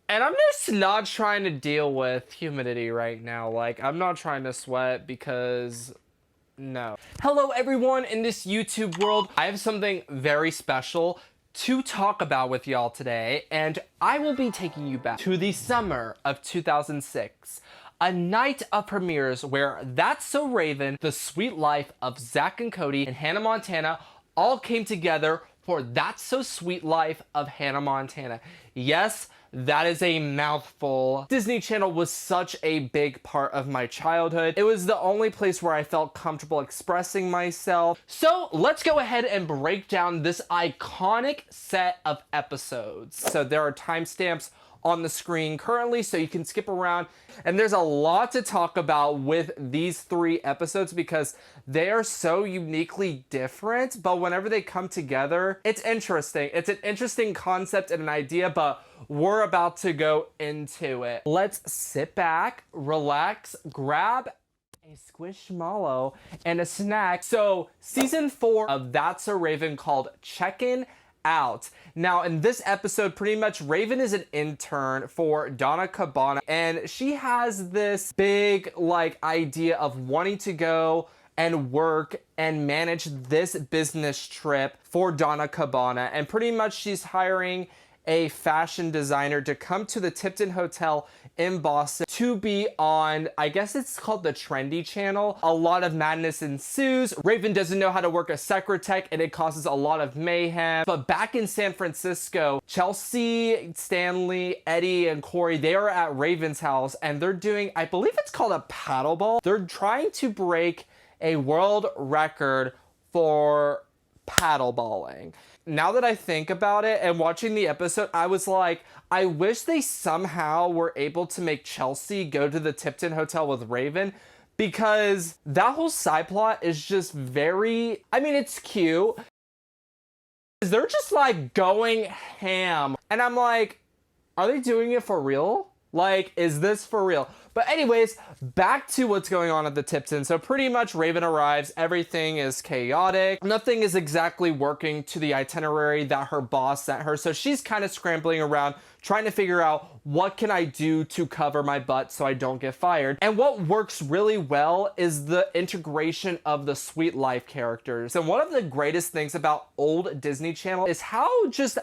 And I'm just not trying to deal with humidity right now. Like, I'm not trying to sweat because no. Hello everyone in this YouTube world. I have something very special to talk about with y'all today, and I will be taking you back to the summer of 2006. A night of premieres where That's So Raven, The Sweet Life of Zack and Cody, and Hannah Montana all came together for That's So Sweet Life of Hannah Montana. Yes, that is a mouthful. Disney Channel was such a big part of my childhood. It was the only place where I felt comfortable expressing myself. So let's go ahead and break down this iconic set of episodes. So there are timestamps on the screen currently, so you can skip around. And there's a lot to talk about with these 3 episodes because they are so uniquely different, but whenever they come together, it's interesting. It's an interesting concept and an idea, but we're about to go into it. Let's sit back, relax, grab a squishmallow and a snack. So season 4 of That's So Raven, called Check-In Out. Now in this episode, pretty much Raven is an intern for Donna Cabana, and she has this big idea of wanting to go and work and manage this business trip for Donna Cabana, and pretty much she's hiring a fashion designer to come to the Tipton Hotel in Boston to be on, I guess it's called the Trendy Channel. A lot of madness ensues. Raven doesn't know how to work a Secretech and it causes a lot of mayhem. But back in San Francisco, Chelsea, Stanley, Eddie, and Corey, they are at Raven's house and they're doing, I believe it's called a paddleball. They're trying to break a world record for paddleballing. Now that I think about it and watching the episode, I was like, I wish they somehow were able to make Chelsea go to the Tipton Hotel with Raven, because that whole side plot is just very, I mean, it's cute. They're just like going ham. And I'm like, are they doing it for real? Like, is this for real? But anyways, back to what's going on at the Tipton. So pretty much Raven arrives, everything is chaotic. Nothing is exactly working to the itinerary that her boss sent her. So she's kind of scrambling around, trying to figure out what can I do to cover my butt so I don't get fired. And what works really well is the integration of the Sweet Life characters. And one of the greatest things about old Disney Channel is how just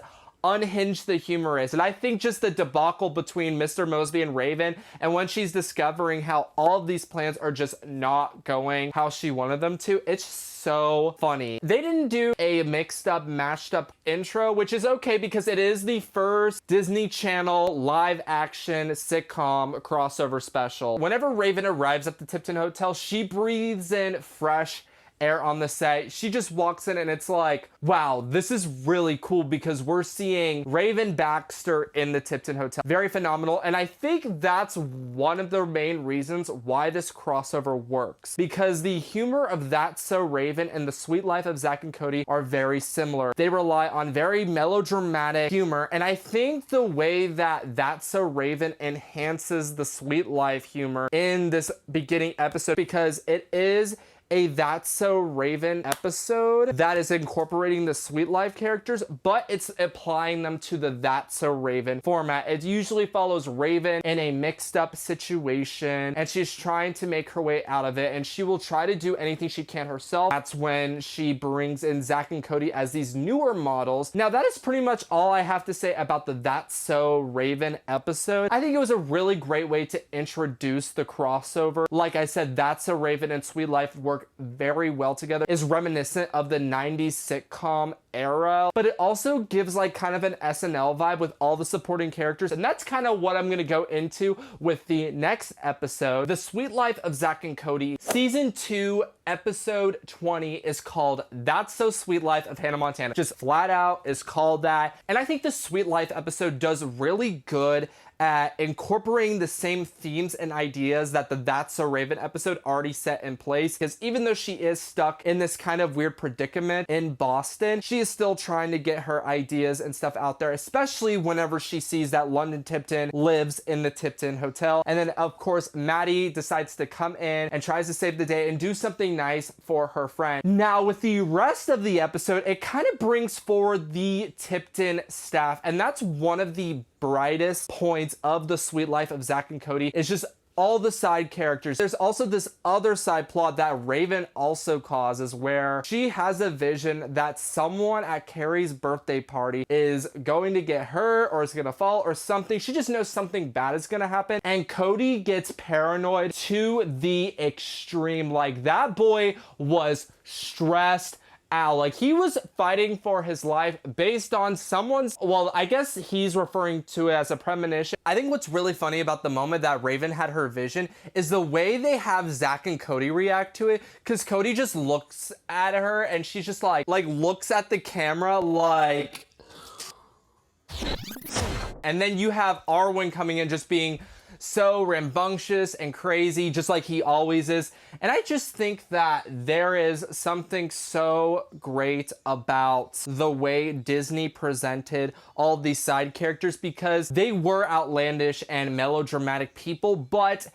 unhinged the humor is. And I think just the debacle between Mr. Mosby and Raven, and when she's discovering how all of these plans are just not going how she wanted them to, it's so funny. They didn't do a mixed up, mashed up intro, which is okay because it is the first Disney Channel live action sitcom crossover special. Whenever Raven arrives at the Tipton Hotel, she breathes in fresh air on the set. She just walks in and it's like, wow, this is really cool because we're seeing Raven Baxter in the Tipton Hotel. Very phenomenal. And I think that's one of the main reasons why this crossover works, because the humor of That's So Raven and The Sweet Life of Zack and Cody are very similar. They rely on very melodramatic humor, and I think the way that That's So Raven enhances the Sweet Life humor in this beginning episode, because it is a That's So Raven episode that is incorporating the Sweet Life characters, but it's applying them to the That's So Raven format. It usually follows Raven in a mixed up situation and she's trying to make her way out of it, and she will try to do anything she can herself. That's when she brings in Zack and Cody as these newer models. Now that is pretty much all I have to say about the That's So Raven episode. I think it was a really great way to introduce the crossover. Like I said, That's So Raven and Sweet Life work very well together. Is reminiscent of the 90s sitcom era, but it also gives like kind of an SNL vibe with all the supporting characters, and that's kind of what I'm gonna go into with the next episode. The Sweet Life of Zack and Cody, season 2, episode 20 is called That's So Sweet Life of Hannah Montana. Just flat out is called that. And I think the Sweet Life episode does really good at incorporating the same themes and ideas that the That's So Raven episode already set in place, because even though she is stuck in this kind of weird predicament in Boston, she is still trying to get her ideas and stuff out there, especially whenever she sees that London Tipton lives in the Tipton Hotel. And then of course Maddie decides to come in and tries to save the day and do something nice for her friend. Now with the rest of the episode, it kind of brings forward the Tipton staff, and that's one of the brightest points of the sweet life of Zack and Cody is just all the side characters. There's also this other side plot that Raven also causes where she has a vision that someone at Carrie's birthday party is going to get hurt or is gonna fall or something. She just knows something bad is gonna happen, and Cody gets paranoid to the extreme. Like, that boy was stressed out. Like, he was fighting for his life based on someone's, well, I guess he's referring to it as a premonition. I think what's really funny about the moment that Raven had her vision is the way they have Zack and Cody react to it, because Cody just looks at her and she's just like looks at the camera like, and then you have Arwen coming in just being so rambunctious and crazy, just like he always is. And I just think that there is something so great about the way Disney presented all these side characters, because they were outlandish and melodramatic people, but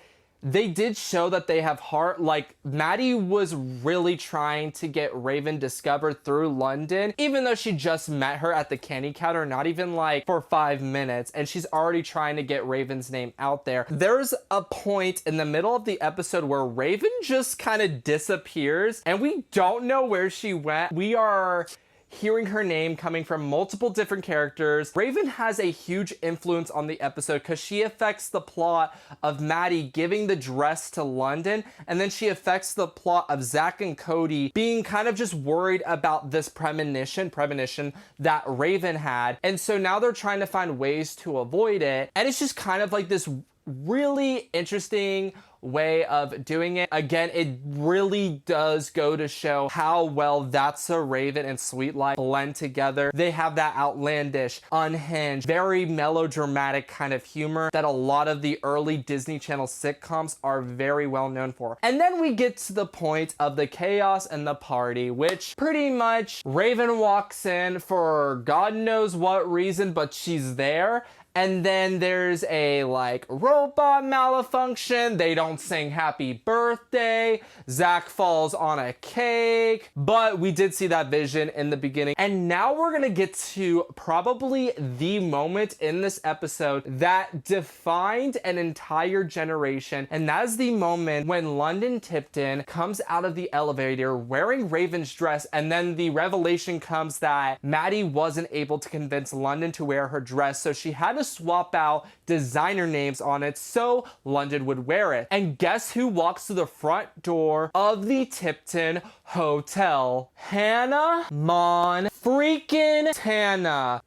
they did show that they have heart. Like, Maddie was really trying to get Raven discovered through London, even though she just met her at the candy counter, not even like for 5 minutes, and she's already trying to get Raven's name out there. There's a point in the middle of the episode where Raven just kind of disappears and we don't know where she went. We are hearing her name coming from multiple different characters. Raven has a huge influence on the episode because she affects the plot of Maddie giving the dress to London, and then she affects the plot of Zack and Cody being kind of just worried about this premonition that Raven had. And so now they're trying to find ways to avoid it. And it's just kind of like this really interesting way of doing it. Again, it really does go to show how well That's a Raven and Sweet Life blend together. They have that outlandish, unhinged, very melodramatic kind of humor that a lot of the early Disney Channel sitcoms are very well known for. And then we get to the point of the chaos and the party, which pretty much Raven walks in for God knows what reason, but she's there. And then there's a robot malfunction. They don't sing happy birthday. Zack falls on a cake. But we did see that vision in the beginning. And now we're gonna get to probably the moment in this episode that defined an entire generation. And that is the moment when London Tipton comes out of the elevator wearing Raven's dress. And then the revelation comes that Maddie wasn't able to convince London to wear her dress. So she had to swap out designer names on it so London would wear it. And guess who walks to the front door of the Tipton Hotel? Hannah freaking Tana.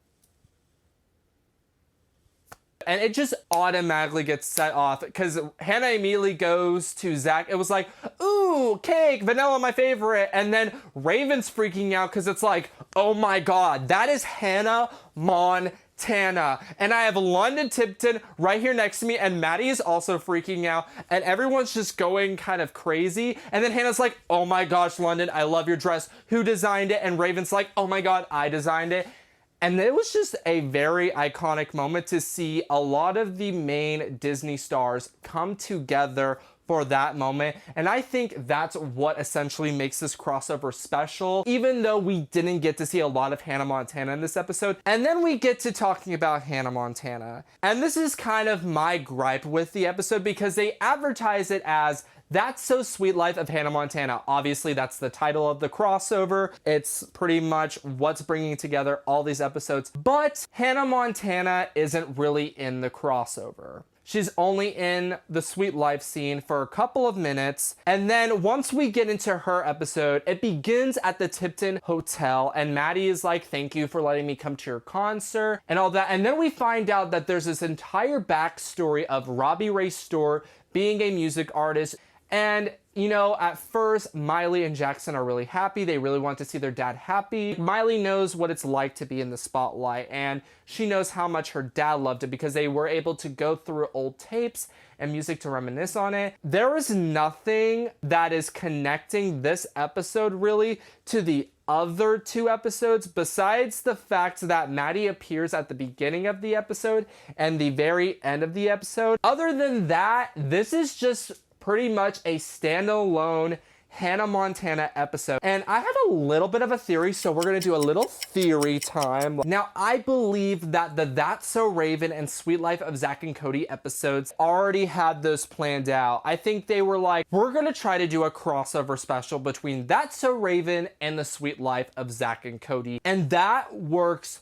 And it just automatically gets set off because Hannah immediately goes to Zack. It was like, ooh, cake, vanilla, my favorite. And then Raven's freaking out because it's like, oh my God, that is Hannah Montana. And I have London Tipton right here next to me, and Maddie is also freaking out, and everyone's just going kind of crazy. And then Hannah's like, oh my gosh, London, I love your dress. Who designed it? And Raven's like, oh my God, I designed it. And it was just a very iconic moment to see a lot of the main Disney stars come together for that moment. And I think that's what essentially makes this crossover special, even though we didn't get to see a lot of Hannah Montana in this episode. And then we get to talking about Hannah Montana. And this is kind of my gripe with the episode because they advertise it as That's So Sweet Life of Hannah Montana. Obviously, that's the title of the crossover. It's pretty much what's bringing together all these episodes. But Hannah Montana isn't really in the crossover. She's only in the Sweet Life scene for a couple of minutes. And then once we get into her episode, it begins at the Tipton Hotel. And Maddie is like, thank you for letting me come to your concert and all that. And then we find out that there's this entire backstory of Robbie Ray Stewart being a music artist. And, you know, at first, Miley and Jackson are really happy. They really want to see their dad happy. Miley knows what it's like to be in the spotlight, and she knows how much her dad loved it because they were able to go through old tapes and music to reminisce on it. There is nothing that is connecting this episode really to the other two episodes besides the fact that Maddie appears at the beginning of the episode and the very end of the episode. Other than that, this is just pretty much a standalone Hannah Montana episode. And I have a little bit of a theory, so we're gonna do a little theory time. Now, I believe that the That's So Raven and Sweet Life of Zack and Cody episodes already had those planned out. I think they were like, we're gonna try to do a crossover special between That's So Raven and the Sweet Life of Zack and Cody. And that works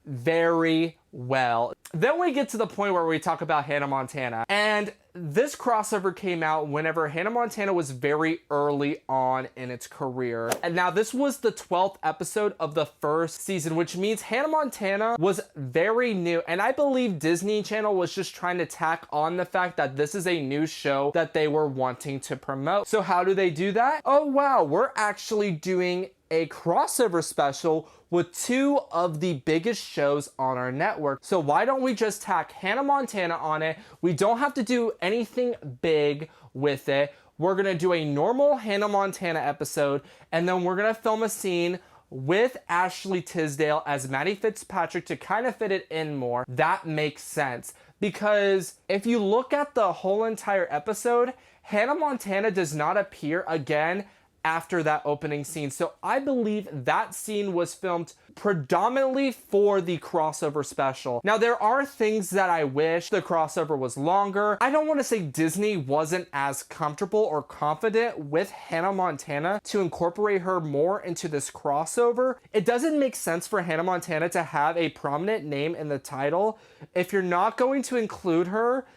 very well. Then we get to the point where we talk about Hannah Montana. And this crossover came out whenever Hannah Montana was very early on in its career. And now this was the 12th episode of the first season, which means Hannah Montana was very new. And I believe Disney Channel was just trying to tack on the fact that this is a new show that they were wanting to promote. So how do they do that? Oh wow, we're actually doing a crossover special with two of the biggest shows on our network. So why don't we just tack Hannah Montana on it? We don't have to do anything big with it. We're gonna do a normal Hannah Montana episode, and then we're gonna film a scene with Ashley Tisdale as Maddie Fitzpatrick to kind of fit it in more. That makes sense. Because if you look at the whole entire episode, Hannah Montana does not appear again after that opening scene. So I believe that scene was filmed predominantly for the crossover special. Now, there are things that I wish the crossover was longer. I don't want to say Disney wasn't as comfortable or confident with Hannah Montana to incorporate her more into this crossover. It doesn't make sense for Hannah Montana to have a prominent name in the title if you're not going to include her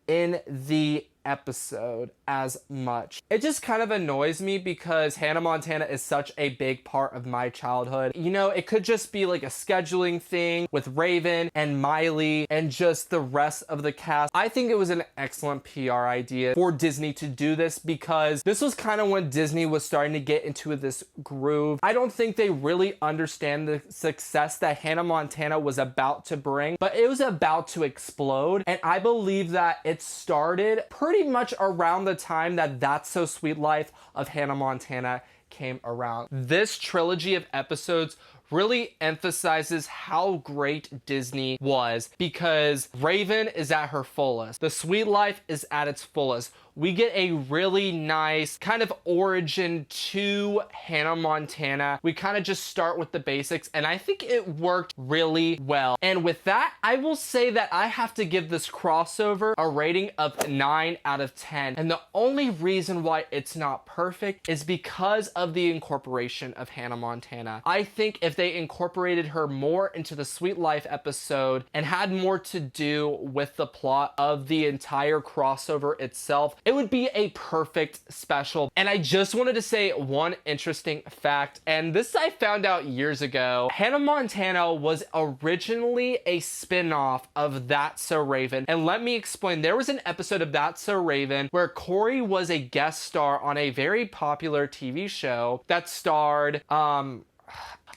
in the episode as much. It just kind of annoys me because Hannah Montana is such a big part of my childhood. You know, it could just be like a scheduling thing with Raven and Miley and just the rest of the cast. I think it was an excellent PR idea for Disney to do this because this was kind of when Disney was starting to get into this groove. I don't think they really understand the success that Hannah Montana was about to bring, but it was about to explode. And I believe that it started pretty much around the time that That's So Sweet Life of Hannah Montana came around. This trilogy of episodes really emphasizes how great Disney was because Raven is at her fullest. The Sweet Life is at its fullest. We get a really nice kind of origin to Hannah Montana. We kind of just start with the basics, and I think it worked really well. And with that, I will say that I have to give this crossover a rating of 9 out of 10. And the only reason why it's not perfect is because of the incorporation of Hannah Montana. I think if they incorporated her more into the Sweet Life episode and had more to do with the plot of the entire crossover itself, it would be a perfect special. And I just wanted to say one interesting fact, and this I found out years ago. Hannah Montana was originally a spin-off of That's So Raven. And let me explain. There was an episode of That's So Raven where Corey was a guest star on a very popular TV show that starred,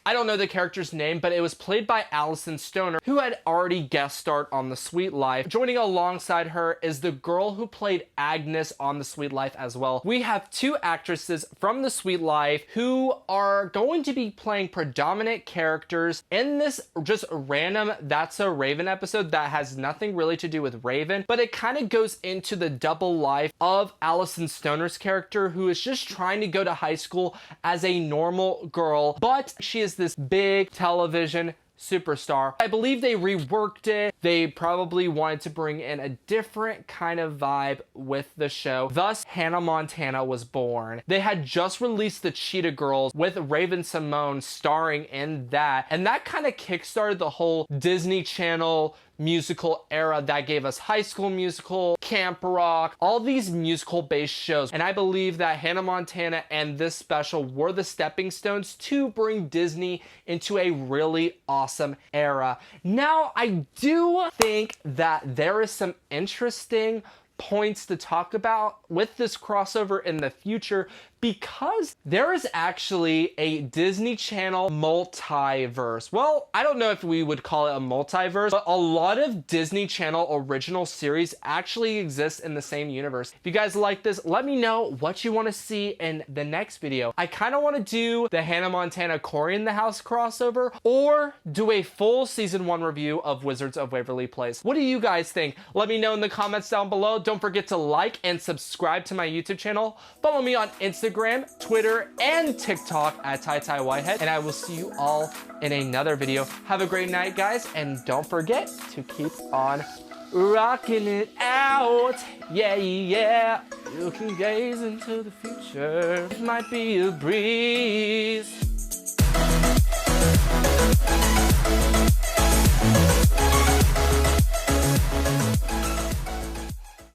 I don't know the character's name, but it was played by Allison Stoner, who had already guest starred on The Sweet Life. Joining alongside her is the girl who played Agnes on The Sweet Life as well. We have two actresses from The Sweet Life who are going to be playing predominant characters in this just random That's So Raven episode that has nothing really to do with Raven, but it kind of goes into the double life of Allison Stoner's character, who is just trying to go to high school as a normal girl, but she is this big television superstar. I believe they reworked it. They probably wanted to bring in a different kind of vibe with the show. Thus, Hannah Montana was born. They had just released the Cheetah Girls with Raven Simone starring in that, and that kind of kickstarted the whole Disney Channel musical era that gave us High School Musical, Camp Rock, all these musical based shows. And I believe that Hannah Montana and this special were the stepping stones to bring Disney into a really awesome era. Now, I do think that there is some interesting points to talk about with this crossover in the future, because there is actually a Disney Channel multiverse. Well, I don't know if we would call it a multiverse, but a lot of Disney Channel original series actually exist in the same universe. If you guys like this, let me know what you want to see in the next video. I kind of want to do the Hannah Montana Corey in the House crossover, or do a full season 1 review of Wizards of Waverly Place. What do you guys think? Let me know in the comments down below. Don't forget to like and subscribe to my YouTube channel. Follow me on Instagram Instagram, Twitter, and TikTok at TyTyWhitehead. And I will see you all in another video. Have a great night, guys. And don't forget to keep on rocking it out. Yeah, yeah. You can gaze into the future. It might be a breeze.